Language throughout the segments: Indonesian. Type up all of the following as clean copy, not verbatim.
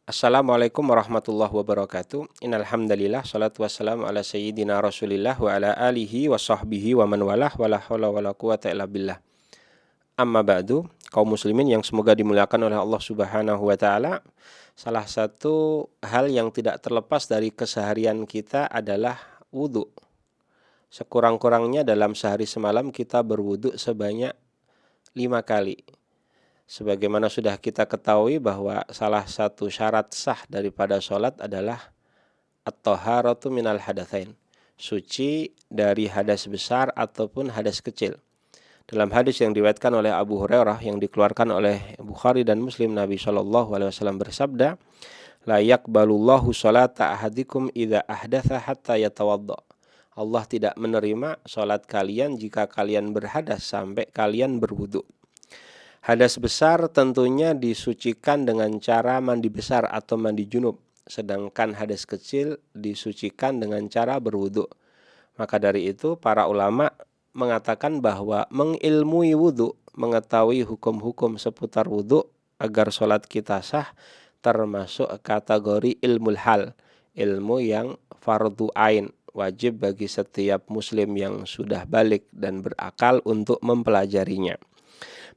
Assalamualaikum warahmatullahi wabarakatuh. Innal hamdalillah shalatu wassalamu ala sayyidina Rasulillah wa ala alihi wa sahbihi wa man walah wala haula wala quwata illa billah. Amma ba'du, kaum muslimin yang semoga dimuliakan oleh Allah Subhanahu wa taala. Salah satu hal yang tidak terlepas dari keseharian kita adalah wudu. Sekurang-kurangnya dalam sehari semalam kita berwudu sebanyak 5 kali. Sebagaimana sudah kita ketahui bahwa salah satu syarat sah daripada sholat adalah at-thaharatu minal hadatsain, suci dari hadas besar ataupun hadas kecil. Dalam hadis yang diriwayatkan oleh Abu Hurairah yang dikeluarkan oleh Bukhari dan Muslim, Nabi SAW bersabda, la yaqbalullahu sholata ahadikum idza ahdatsa hatta yatawadda. Allah tidak menerima sholat kalian jika kalian berhadas sampai kalian berwudu. Hadas besar tentunya disucikan dengan cara mandi besar atau mandi junub, sedangkan hadas kecil disucikan dengan cara berwudu. Maka dari itu para ulama mengatakan bahwa mengilmui wudu, mengetahui hukum-hukum seputar wudu agar sholat kita sah, termasuk kategori ilmul hal, ilmu yang fardu ain, wajib bagi setiap muslim yang sudah balik dan berakal untuk mempelajarinya.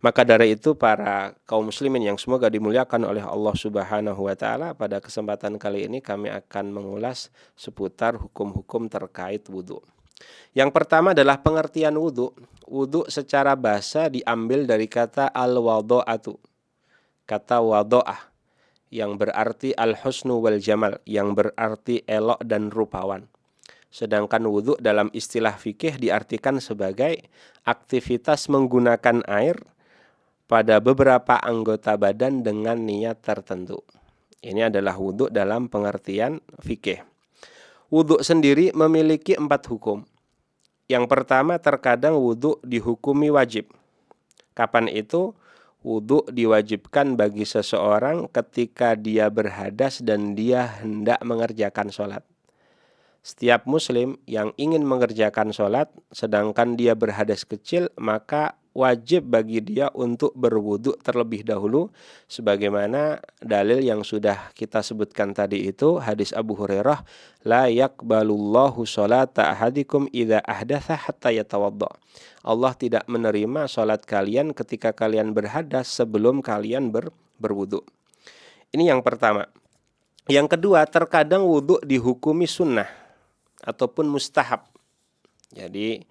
Maka dari itu para kaum muslimin yang semoga dimuliakan oleh Allah Subhanahu wa taala, pada kesempatan kali ini kami akan mengulas seputar hukum-hukum terkait wudu. Yang pertama adalah pengertian wudu. Wudu secara bahasa diambil dari kata al-wadha'atu. Kata wadha'ah yang berarti al-husnu wal jamal, yang berarti elok dan rupawan. Sedangkan wudu dalam istilah fikih diartikan sebagai aktivitas menggunakan air pada beberapa anggota badan dengan niat tertentu. Ini adalah wudu dalam pengertian fikih. Wudu sendiri memiliki 4 hukum. Yang pertama, terkadang wudu dihukumi wajib. Kapan itu? Wudu diwajibkan bagi seseorang ketika dia berhadas dan dia hendak mengerjakan sholat. Setiap muslim yang ingin mengerjakan sholat sedangkan dia berhadas kecil, maka wajib bagi dia untuk berwudu terlebih dahulu, sebagaimana dalil yang sudah kita sebutkan tadi itu, hadis Abu Hurairah, la yaqbalullahu sholata ahadikum idza ahdatsa hatta yatawadda. Allah tidak menerima sholat kalian ketika kalian berhadas sebelum kalian berwudu. Ini yang pertama. Yang kedua, terkadang wudu dihukumi sunnah ataupun mustahab. Jadi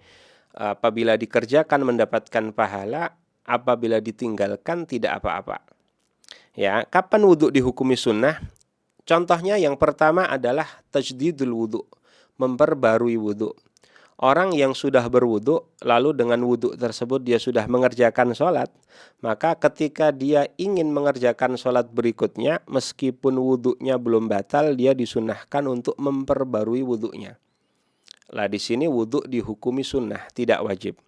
apabila dikerjakan mendapatkan pahala, apabila ditinggalkan tidak apa-apa. Ya, kapan wudu dihukumi sunnah? Contohnya yang pertama adalah tajdidul wudu, memperbarui wudu. Orang yang sudah berwudu, lalu dengan wudu tersebut dia sudah mengerjakan sholat, maka ketika dia ingin mengerjakan sholat berikutnya, meskipun wudunya belum batal, dia disunnahkan untuk memperbarui wudunya. Lah di sini wudu dihukumi sunnah, tidak wajib.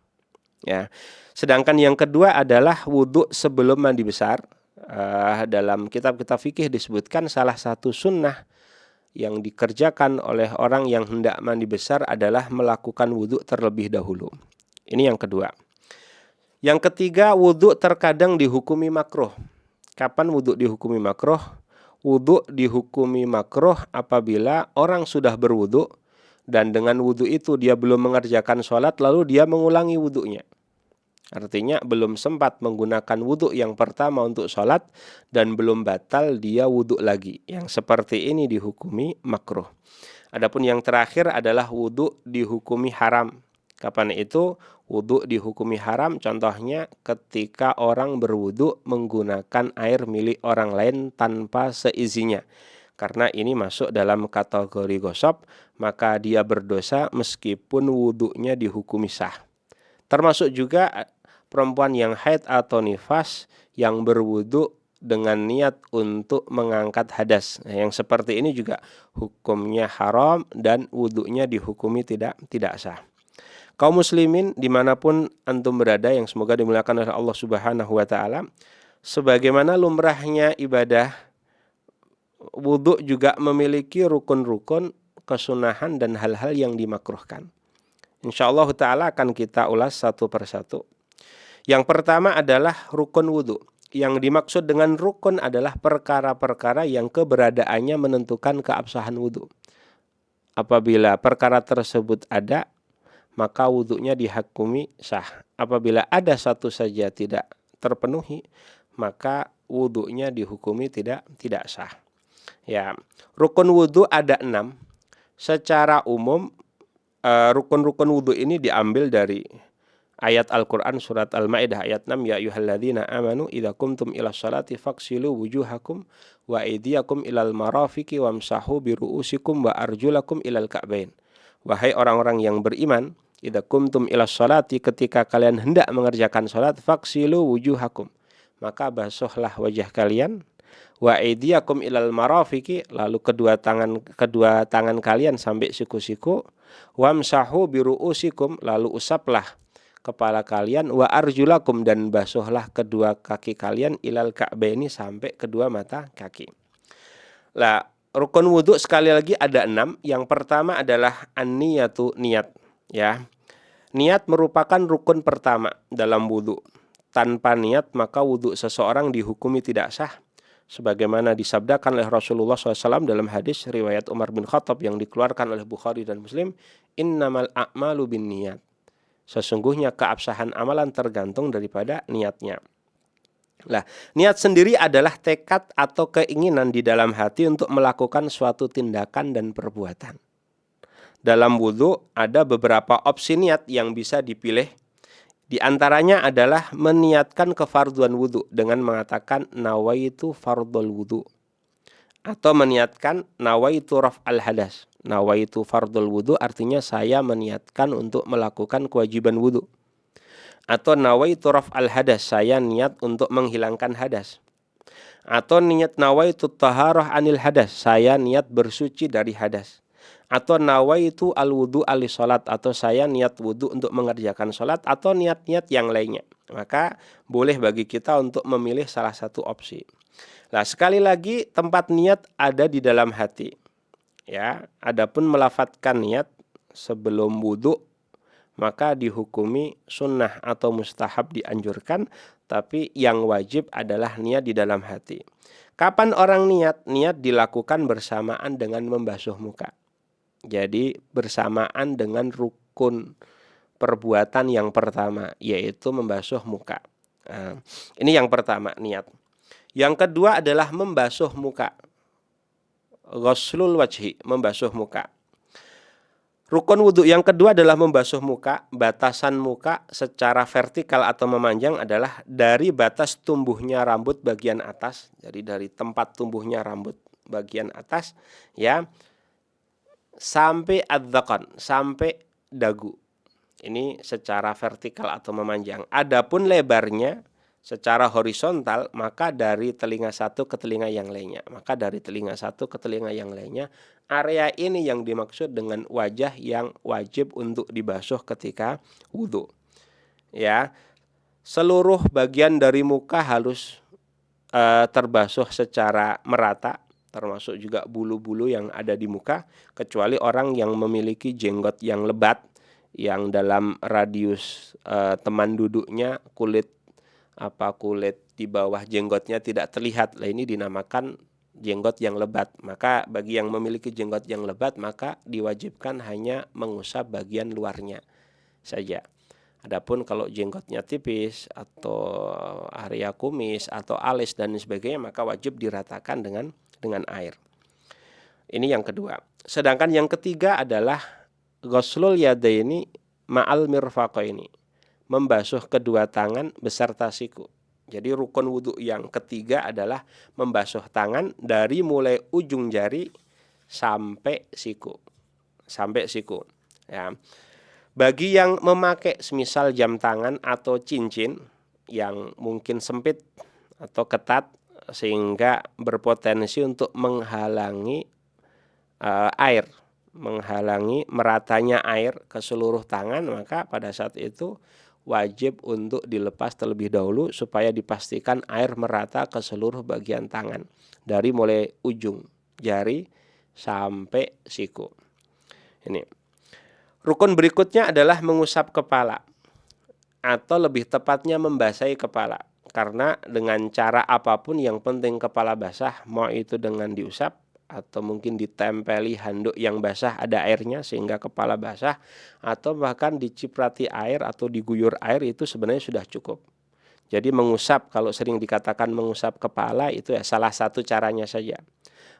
Ya. Sedangkan yang kedua adalah wudu sebelum mandi besar. Dalam kitab-kitab fikih disebutkan salah satu sunnah yang dikerjakan oleh orang yang hendak mandi besar adalah melakukan wudu terlebih dahulu. Ini yang kedua. Yang ketiga, wudu terkadang dihukumi makruh. Kapan wudu dihukumi makruh? Wudu dihukumi makruh apabila orang sudah berwudu dan dengan wudu itu dia belum mengerjakan sholat, lalu dia mengulangi wudunya. Artinya belum sempat menggunakan wudu yang pertama untuk sholat dan belum batal, dia wudu lagi. Yang seperti ini dihukumi makruh. Adapun yang terakhir adalah wudu dihukumi haram. Kapan itu wudu dihukumi haram? Contohnya ketika orang berwudu menggunakan air milik orang lain tanpa seizinnya. Karena ini masuk dalam kategori gosop, maka dia berdosa meskipun wudunya dihukumi sah. Termasuk juga perempuan yang haid atau nifas yang berwudu dengan niat untuk mengangkat hadas. Nah, yang seperti ini juga hukumnya haram dan wudunya dihukumi tidak sah. Kaum muslimin dimanapun antum berada yang semoga dimuliakan oleh Allah Subhanahu wa taala, sebagaimana lumrahnya ibadah, wudu juga memiliki rukun-rukun, kesunahan dan hal-hal yang dimakruhkan. Insyaallah ta'ala akan kita ulas satu persatu. Yang pertama adalah rukun wudu. Yang dimaksud dengan rukun adalah perkara-perkara yang keberadaannya menentukan keabsahan wudhu. Apabila perkara tersebut ada, maka wudhunya dihukumi sah. Apabila ada satu saja tidak terpenuhi, maka wudhunya dihukumi tidak sah. Ya, rukun wudhu ada 6. Secara umum rukun-rukun wudhu ini diambil dari ayat Al-Quran surat Al-Ma'idah ayat 6, ya ayyuhalladzina amanu idza qumtum ila sholati faghsilu wujuhakum wa aydiyakum ilal marafiqi wamsahu biru'usikum wa arjulakum ilal ka'bain. Wahai orang-orang yang beriman, idza qumtum ila sholati, ketika kalian hendak mengerjakan salat, faghsilu wujuhakum, maka basuhlah wajah kalian, wa aydiyakum ilal marafiqi, lalu kedua tangan kalian sampai siku-siku, wamsahu biru'usikum, lalu usaplah kepala kalian, wa arjulakum, dan basuhlah kedua kaki kalian, ilal ka'baini, sampai kedua mata kaki. Lah, rukun wudhu sekali lagi ada 6. Yang pertama adalah an-niyatu, niat. Ya, niat merupakan rukun pertama dalam wudhu. Tanpa niat maka wudhu seseorang dihukumi tidak sah, sebagaimana disabdakan oleh Rasulullah SAW dalam hadis riwayat Umar bin Khattab yang dikeluarkan oleh Bukhari dan Muslim, innamal a'malu bin niyat. Sesungguhnya keabsahan amalan tergantung daripada niatnya. Nah, niat sendiri adalah tekad atau keinginan di dalam hati untuk melakukan suatu tindakan dan perbuatan. Dalam wudhu ada beberapa opsi niat yang bisa dipilih. Di antaranya adalah meniatkan kefarduan wudhu dengan mengatakan nawaitu fardul wudhu, atau meniatkan nawaitu raf'al hadas. Nawaitu fardul wudhu artinya saya meniatkan untuk melakukan kewajiban wudhu. Atau nawaitu raf'al hadas, saya niat untuk menghilangkan hadas. Atau niat nawaitu taharah anil hadas, saya niat bersuci dari hadas. Atau nawaitu al-wudu ali salat, atau saya niat wudu untuk mengerjakan salat, atau niat-niat yang lainnya. Maka boleh bagi kita untuk memilih salah satu opsi. Nah, sekali lagi tempat niat ada di dalam hati. Ya, adapun melafatkan niat sebelum wudu maka dihukumi sunnah atau mustahab, dianjurkan, tapi yang wajib adalah niat di dalam hati. Kapan orang niat? Niat dilakukan bersamaan dengan membasuh muka. Jadi bersamaan dengan rukun perbuatan yang pertama, yaitu membasuh muka. Nah, ini yang pertama, niat. Yang kedua adalah membasuh muka. Ghuslul wajhi, membasuh muka. Rukun wudhu yang kedua adalah membasuh muka. Batasan muka secara vertikal atau memanjang adalah dari batas tumbuhnya rambut bagian atas. Jadi dari tempat tumbuhnya rambut bagian atas, ya, sampai adzaqan, sampai dagu. Ini secara vertikal atau memanjang. Adapun lebarnya secara horizontal, maka dari telinga satu ke telinga yang lainnya. Maka dari telinga satu ke telinga yang lainnya. Area ini yang dimaksud dengan wajah yang wajib untuk dibasuh ketika wudhu. Ya, seluruh bagian dari muka harus terbasuh secara merata, termasuk juga bulu-bulu yang ada di muka, kecuali orang yang memiliki jenggot yang lebat, yang dalam radius teman duduknya kulit di bawah jenggotnya tidak terlihat. Lah, ini dinamakan jenggot yang lebat. Maka bagi yang memiliki jenggot yang lebat, maka diwajibkan hanya mengusap bagian luarnya saja. Adapun kalau jenggotnya tipis atau area kumis atau alis dan sebagainya, maka wajib diratakan dengan air. Ini yang kedua. Sedangkan yang ketiga adalah ghuslul yadaini ma'al mirfaqaini, membasuh kedua tangan beserta siku. Jadi rukun wudhu yang ketiga adalah membasuh tangan dari mulai ujung jari sampai siku. Ya. Bagi yang memakai semisal jam tangan atau cincin yang mungkin sempit atau ketat sehingga berpotensi untuk menghalangi air, menghalangi meratanya air ke seluruh tangan, maka pada saat itu wajib untuk dilepas terlebih dahulu supaya dipastikan air merata ke seluruh bagian tangan dari mulai ujung jari sampai siku. Ini. Rukun berikutnya adalah mengusap kepala, atau lebih tepatnya membasahi kepala. Karena dengan cara apapun yang penting kepala basah, mau itu dengan diusap atau mungkin ditempeli handuk yang basah ada airnya sehingga kepala basah, atau bahkan diciprati air atau diguyur air, itu sebenarnya sudah cukup. Jadi mengusap, kalau sering dikatakan mengusap kepala, itu ya salah satu caranya saja.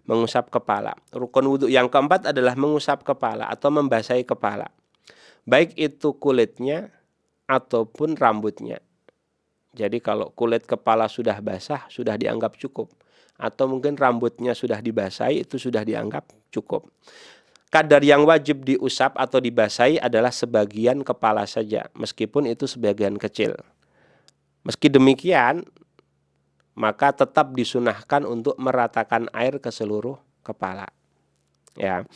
Mengusap kepala. Rukun wudhu yang keempat adalah mengusap kepala atau membasahi kepala. Baik itu kulitnya ataupun rambutnya. Jadi kalau kulit kepala sudah basah, sudah dianggap cukup. Atau mungkin rambutnya sudah dibasahi, itu sudah dianggap cukup. Kadar yang wajib diusap atau dibasahi adalah sebagian kepala saja, meskipun itu sebagian kecil. Meski demikian, maka tetap disunahkan untuk meratakan air ke seluruh kepala. Ya.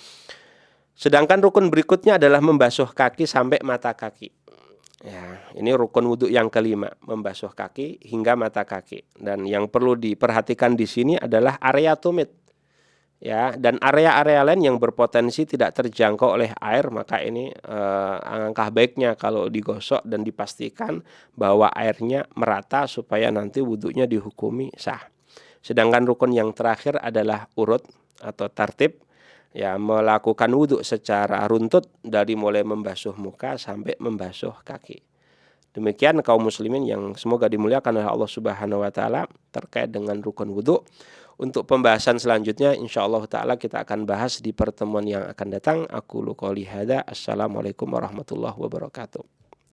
Sedangkan rukun berikutnya adalah membasuh kaki sampai mata kaki. Ya, ini rukun wudhu yang kelima, membasuh kaki hingga mata kaki. Dan yang perlu diperhatikan di sini adalah area tumit. Ya, dan area-area lain yang berpotensi tidak terjangkau oleh air, maka ini alangkah baiknya kalau digosok dan dipastikan bahwa airnya merata supaya nanti wudhunya dihukumi sah. Sedangkan rukun yang terakhir adalah urut atau tartib, ya, melakukan wudhu secara runtut dari mulai membasuh muka sampai membasuh kaki. Demikian kaum muslimin yang semoga dimuliakan oleh Allah Subhanahu wa taala terkait dengan rukun wudhu. Untuk pembahasan selanjutnya insyaallah taala kita akan bahas di pertemuan yang akan datang. Aku qouli hadza. Assalamualaikum warahmatullahi wabarakatuh.